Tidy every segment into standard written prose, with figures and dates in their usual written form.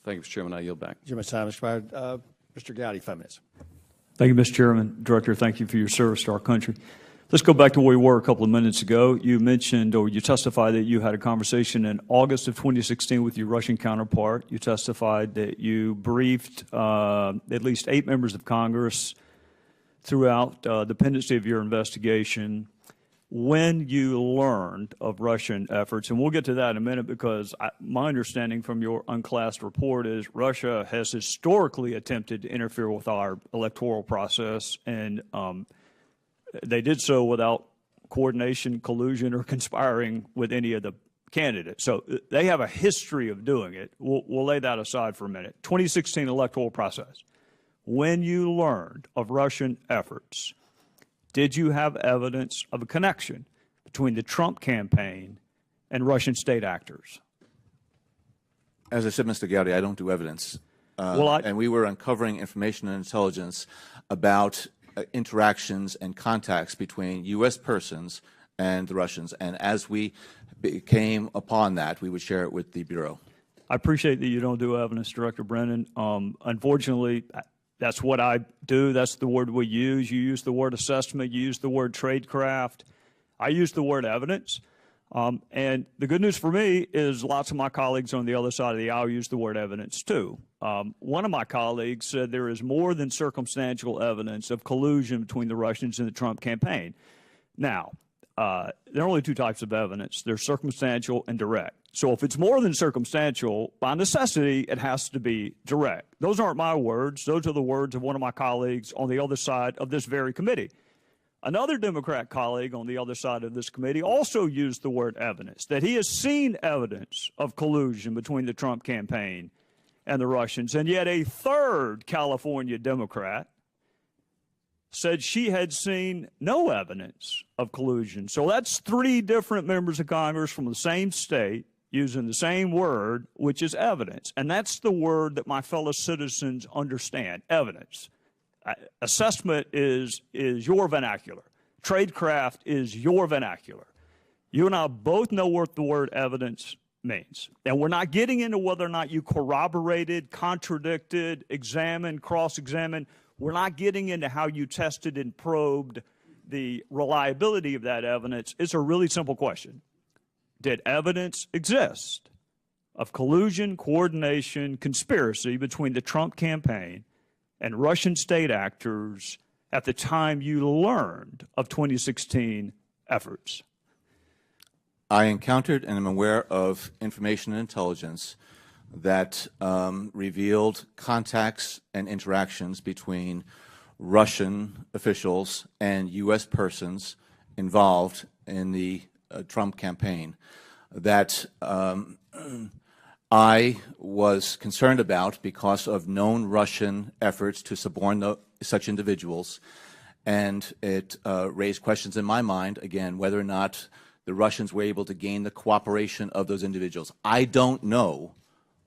Thank you, Mr. Chairman. I yield back. Too much time expired. Mr. Gowdy, 5 minutes. Thank you, Mr. Chairman. Director, thank you for your service to our country. Let's go back to where we were a couple of minutes ago. You mentioned, or you testified, that you had a conversation in August of 2016 with your Russian counterpart. You testified that you briefed at least 8 members of Congress throughout the pendency of your investigation when you learned of Russian efforts. And we'll get to that in a minute, because my understanding from your unclassed report is Russia has historically attempted to interfere with our electoral process, and they did so without coordination, collusion, or conspiring with any of the candidates. So they have a history of doing it. We'll lay that aside for a minute. 2016 electoral process. When you learned of Russian efforts, did you have evidence of a connection between the Trump campaign and Russian state actors? As I said, Mr. Gowdy, I don't do evidence. And we were uncovering information and intelligence about interactions and contacts between U.S. persons and the Russians. And as we came upon that, we would share it with the Bureau. I appreciate that you don't do evidence, Director Brennan. Unfortunately, that's what I do. That's the word we use. You use the word assessment. You use the word tradecraft. I use the word evidence. And the good news for me is lots of my colleagues on the other side of the aisle use the word evidence too. One of my colleagues said there is more than circumstantial evidence of collusion between the Russians and the Trump campaign. Now, there are only 2 types of evidence. There's circumstantial and direct. So if it's more than circumstantial, by necessity, it has to be direct. Those aren't my words. Those are the words of one of my colleagues on the other side of this very committee. Another Democrat colleague on the other side of this committee also used the word evidence, that he has seen evidence of collusion between the Trump campaign and the Russians. And yet a third California Democrat said she had seen no evidence of collusion. So that's 3 different members of Congress from the same state using the same word, which is evidence. And that's the word that my fellow citizens understand, evidence. Assessment is your vernacular. Tradecraft is your vernacular. You and I both know what the word evidence means. And we're not getting into whether or not you corroborated, contradicted, examined, cross-examined. We're not getting into how you tested and probed the reliability of that evidence. It's a really simple question. Did evidence exist of collusion, coordination, conspiracy between the Trump campaign and Russian state actors at the time you learned of 2016 efforts? I encountered and am aware of information and intelligence that revealed contacts and interactions between Russian officials and U.S. persons involved in the Trump campaign that I was concerned about because of known Russian efforts to suborn such individuals, and it raised questions in my mind, again, whether or not the Russians were able to gain the cooperation of those individuals. I don't know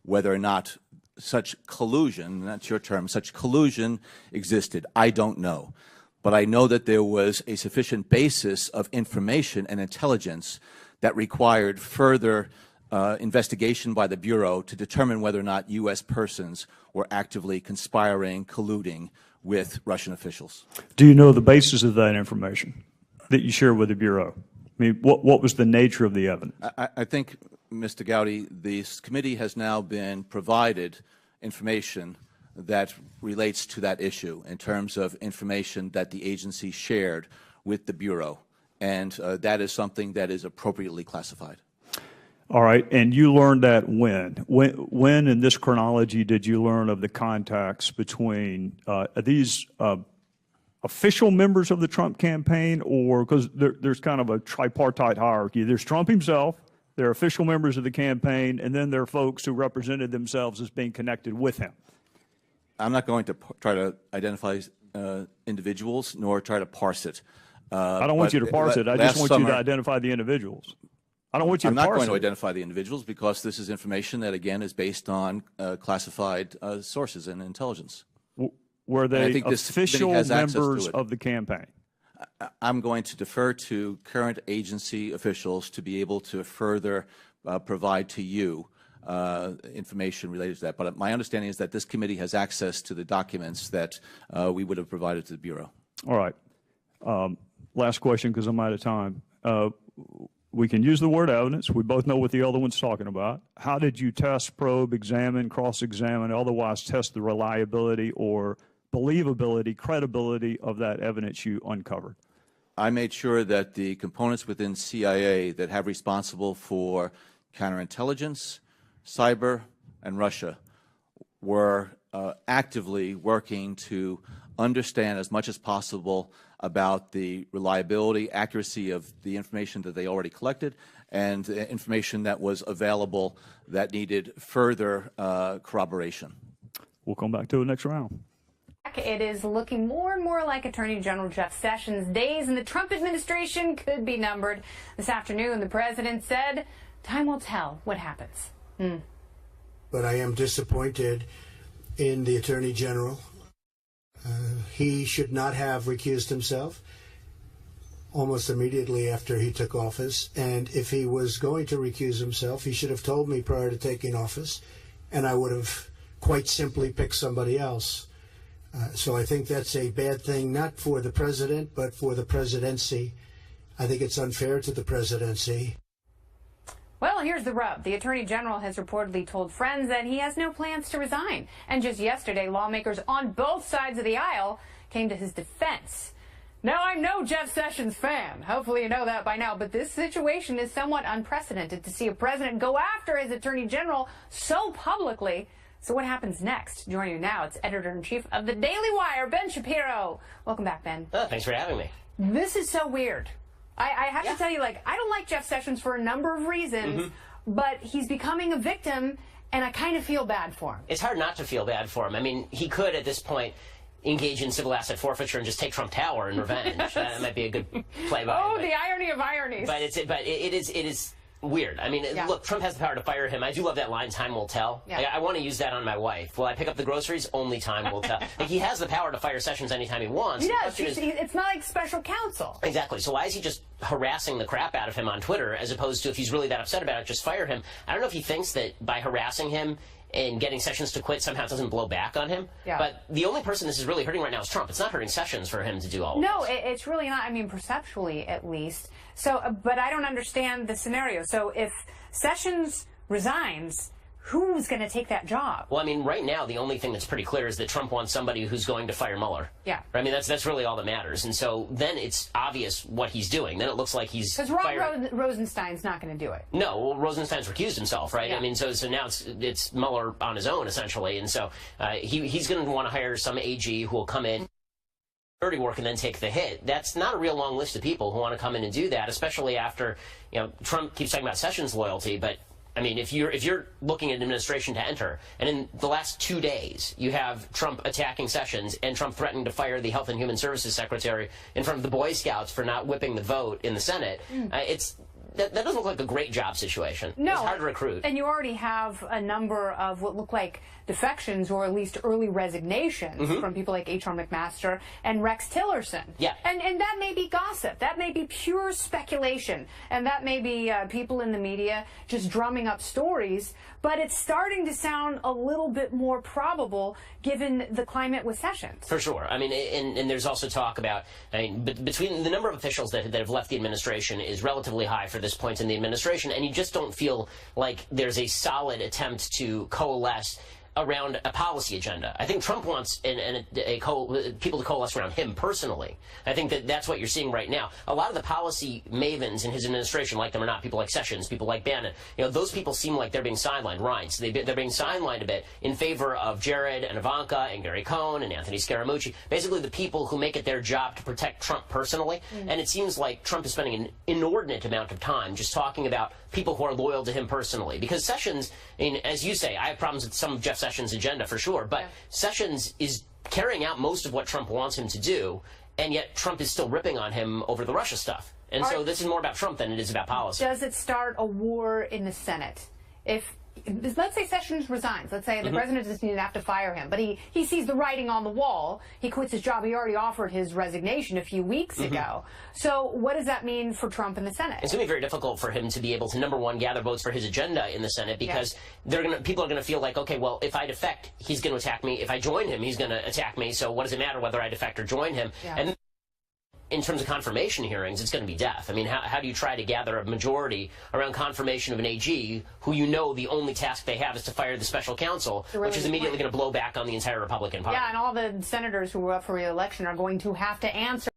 whether or not such collusion, that's your term, such collusion existed. I don't know. But I know that there was a sufficient basis of information and intelligence that required further investigation by the Bureau to determine whether or not U.S. persons were actively conspiring, colluding with Russian officials. Do you know the basis of that information that you share with the Bureau? I mean, what was the nature of the evidence? I think, Mr. Gowdy, this committee has now been provided information that relates to that issue in terms of information that the agency shared with the Bureau. And that is something that is appropriately classified. All right. And you learned that when? When in this chronology did you learn of the contacts between these official members of the Trump campaign, or because there's kind of a tripartite hierarchy. There's Trump himself, there are official members of the campaign, and then there are folks who represented themselves as being connected with him. I'm not going to try to identify individuals nor try to parse it. I don't want you to parse it. I just want you to identify the individuals. I don't want you to parse it. I'm not going to identify the individuals because this is information that, again, is based on classified sources and intelligence. Were they official members of the campaign? I'm going to defer to current agency officials to be able to further provide to you information related to that. But my understanding is that this committee has access to the documents that we would have provided to the Bureau. All right. Last question, because I'm out of time. We can use the word evidence. We both know what the other one's talking about. How did you test, probe, examine, cross-examine, otherwise test the reliability or believability, credibility of that evidence you uncovered? I made sure that the components within CIA that have responsible for counterintelligence, cyber, and Russia were actively working to understand as much as possible about the reliability, accuracy of the information that they already collected and the information that was available that needed further corroboration. We'll come back to it next round. It is looking more and more like Attorney General Jeff Sessions' days in the Trump administration could be numbered. This afternoon, the president said, time will tell what happens. But I am disappointed in the Attorney General. He should not have recused himself almost immediately after he took office. And if he was going to recuse himself, he should have told me prior to taking office, and I would have quite simply picked somebody else. So I think that's a bad thing, not for the president, but for the presidency. I think it's unfair to the presidency. Well, here's the rub. The Attorney General has reportedly told friends that he has no plans to resign. And just yesterday, lawmakers on both sides of the aisle came to his defense. Now, I'm no Jeff Sessions fan. Hopefully you know that by now. But this situation is somewhat unprecedented to see a president go after his Attorney General so publicly. So what happens next? Joining you now, it's Editor-in-Chief of the Daily Wire, Ben Shapiro. Welcome back, Ben. Oh, thanks for having me. This is so weird. I have to tell you, like, I don't like Jeff Sessions for a number of reasons, but he's becoming a victim, and I kind of feel bad for him. It's hard not to feel bad for him. I mean, he could, at this point, engage in civil asset forfeiture and just take Trump Tower in revenge. That might be a good play by him. Oh, the irony of ironies. But it is weird. I mean, look, Trump has the power to fire him. I do love that line, time will tell. Yeah. I want to use that on my wife. Will I pick up the groceries? Only time will tell. Like, he has the power to fire Sessions anytime he wants. He does. It's not like special counsel. Exactly. So why is he just harassing the crap out of him on Twitter, as opposed to, if he's really that upset about it, just fire him? I don't know if he thinks that by harassing him and getting Sessions to quit somehow it doesn't blow back on him. Yeah. But the only person this is really hurting right now is Trump. It's not hurting Sessions for him to do all of No, this. it's really not. I mean, perceptually, at least. So, but I don't understand the scenario. So if Sessions resigns, who's going to take that job? Well, I mean, right now, the only thing that's pretty clear is that Trump wants somebody who's going to fire Mueller. Yeah. I mean, that's really all that matters. And so then it's obvious what he's doing. Then it looks like he's Because Rosenstein's not going to do it. No, well, Rosenstein's recused himself, right? Yeah. I mean, so now it's Mueller on his own, essentially. And so he's going to want to hire some AG who will come in, dirty work, and then take the hit. That's not a real long list of people who want to come in and do that, especially after, Trump keeps talking about Sessions' loyalty, but I mean, if you're looking at an administration to enter, and in the last 2 days, you have Trump attacking Sessions and Trump threatening to fire the Health and Human Services Secretary in front of the Boy Scouts for not whipping the vote in the Senate, that doesn't look like a great job situation. No. It's hard to recruit. And you already have a number of what look like defections or at least early resignations from people like H.R. McMaster and Rex Tillerson. Yeah. And that may be gossip. That may be pure speculation. And that may be people in the media just drumming up stories. But it's starting to sound a little bit more probable given the climate with Sessions. For sure. I mean, and there's also talk about, between the number of officials that have left the administration is relatively high for this point in the administration, and you just don't feel like there's a solid attempt to coalesce around a policy agenda. I think Trump wants people to coalesce around him personally. I think that's what you're seeing right now. A lot of the policy mavens in his administration, like them or not, people like Sessions, people like Bannon, those people seem like they're being sidelined. Right. So they're being sidelined a bit in favor of Jared and Ivanka and Gary Cohn and Anthony Scaramucci, basically the people who make it their job to protect Trump personally. And it seems like Trump is spending an inordinate amount of time just talking about people who are loyal to him personally. Because Sessions, as you say, I have problems with some of Jeff Sessions' agenda for sure, but Sessions is carrying out most of what Trump wants him to do, and yet Trump is still ripping on him over the Russia stuff. And so this is more about Trump than it is about policy. Does it start a war in the Senate? If let's say Sessions resigns. Let's say the president doesn't even have to fire him, but he sees the writing on the wall. He quits his job. He already offered his resignation a few weeks ago. So what does that mean for Trump in the Senate? It's going to be very difficult for him to be able to, number one, gather votes for his agenda in the Senate, because people are going to feel like, okay, well, if I defect, he's going to attack me. If I join him, he's going to attack me. So what does it matter whether I defect or join him? And in terms of confirmation hearings, it's going to be death. I mean, how do you try to gather a majority around confirmation of an AG who you know the only task they have is to fire the special counsel, which is immediately going to blow back on the entire Republican Party? Yeah, and all the senators who were up for re-election are going to have to answer